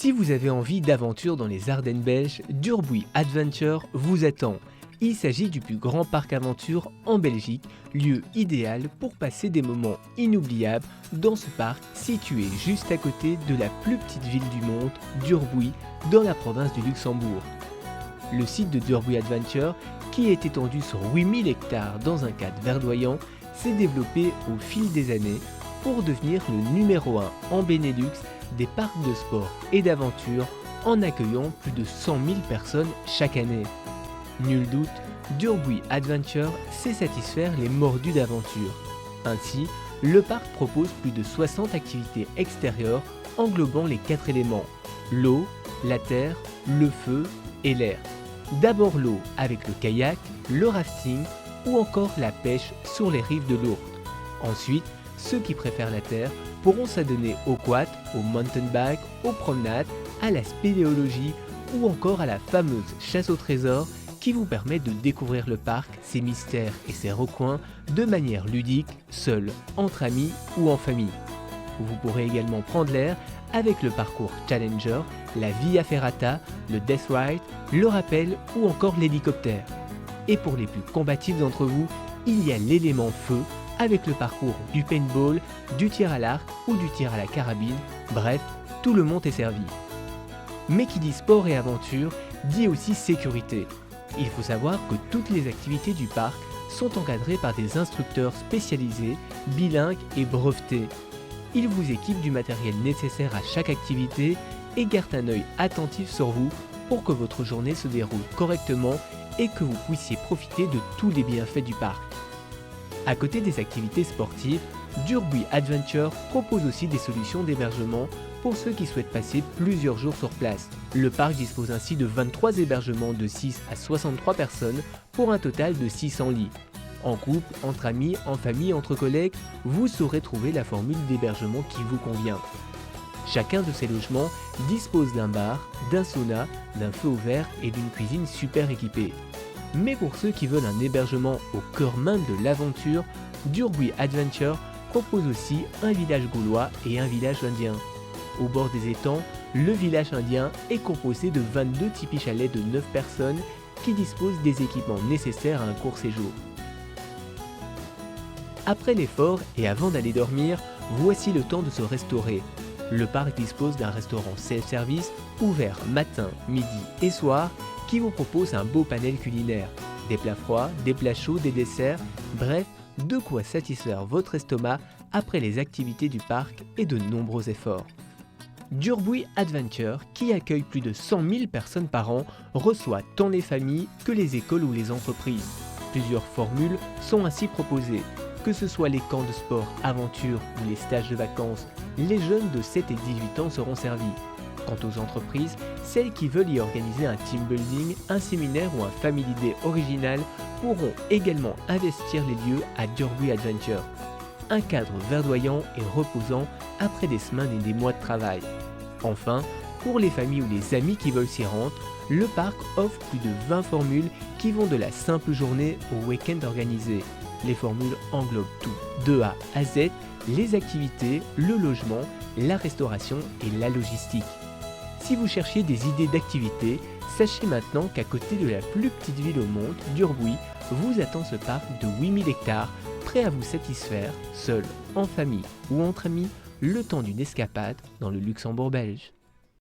Si vous avez envie d'aventure dans les Ardennes belges, Durbuy Adventure vous attend. Il s'agit du plus grand parc aventure en Belgique, lieu idéal pour passer des moments inoubliables dans ce parc situé juste à côté de la plus petite ville du monde, Durbuy, dans la province du Luxembourg. Le site de Durbuy Adventure, qui est étendu sur 8000 hectares dans un cadre verdoyant, s'est développé au fil des années pour devenir le numéro 1 en Benelux des parcs de sport et d'aventure en accueillant plus de 100 000 personnes chaque année. Nul doute, Durbuy Adventure sait satisfaire les mordus d'aventure. Ainsi, le parc propose plus de 60 activités extérieures englobant les 4 éléments, l'eau, la terre, le feu et l'air. D'abord l'eau avec le kayak, le rafting ou encore la pêche sur les rives de l'Ourthe. Ensuite, ceux qui préfèrent la terre pourront s'adonner au quad, au mountain bike, aux promenades, à la spéléologie ou encore à la fameuse chasse au trésor qui vous permet de découvrir le parc, ses mystères et ses recoins de manière ludique, seul, entre amis ou en famille. Vous pourrez également prendre l'air avec le parcours Challenger, la Via Ferrata, le Death Ride, le rappel ou encore l'hélicoptère. Et pour les plus combatifs d'entre vous, il y a l'élément feu avec le parcours du paintball, du tir à l'arc ou du tir à la carabine, bref, tout le monde est servi. Mais qui dit sport et aventure, dit aussi sécurité. Il faut savoir que toutes les activités du parc sont encadrées par des instructeurs spécialisés, bilingues et brevetés. Ils vous équipent du matériel nécessaire à chaque activité et gardent un œil attentif sur vous pour que votre journée se déroule correctement et que vous puissiez profiter de tous les bienfaits du parc. À côté des activités sportives, Durbuy Adventure propose aussi des solutions d'hébergement pour ceux qui souhaitent passer plusieurs jours sur place. Le parc dispose ainsi de 23 hébergements de 6 à 63 personnes pour un total de 600 lits. En couple, entre amis, en famille, entre collègues, vous saurez trouver la formule d'hébergement qui vous convient. Chacun de ces logements dispose d'un bar, d'un sauna, d'un feu ouvert et d'une cuisine super équipée. Mais pour ceux qui veulent un hébergement au cœur même de l'aventure, Durbuy Adventure propose aussi un village gaulois et un village indien. Au bord des étangs, le village indien est composé de 22 tipis chalets de 9 personnes qui disposent des équipements nécessaires à un court séjour. Après l'effort et avant d'aller dormir, voici le temps de se restaurer. Le parc dispose d'un restaurant self-service ouvert matin, midi et soir qui vous propose un beau panel culinaire. Des plats froids, des plats chauds, des desserts, bref, de quoi satisfaire votre estomac après les activités du parc et de nombreux efforts. Durbuy Adventure, qui accueille plus de 100 000 personnes par an, reçoit tant les familles que les écoles ou les entreprises. Plusieurs formules sont ainsi proposées, que ce soit les camps de sport, aventure ou les stages de vacances, les jeunes de 7 et 18 ans seront servis. Quant aux entreprises, celles qui veulent y organiser un team building, un séminaire ou un family day original pourront également investir les lieux à Durbuy Adventure. Un cadre verdoyant et reposant après des semaines et des mois de travail. Enfin, pour les familles ou les amis qui veulent s'y rendre, le parc offre plus de 20 formules qui vont de la simple journée au week-end organisé. Les formules englobent tout, de A à Z, les activités, le logement, la restauration et la logistique. Si vous cherchez des idées d'activités, sachez maintenant qu'à côté de la plus petite ville au monde, Durbuy, vous attend ce parc de 8000 hectares, prêt à vous satisfaire, seul, en famille ou entre amis, le temps d'une escapade dans le Luxembourg belge.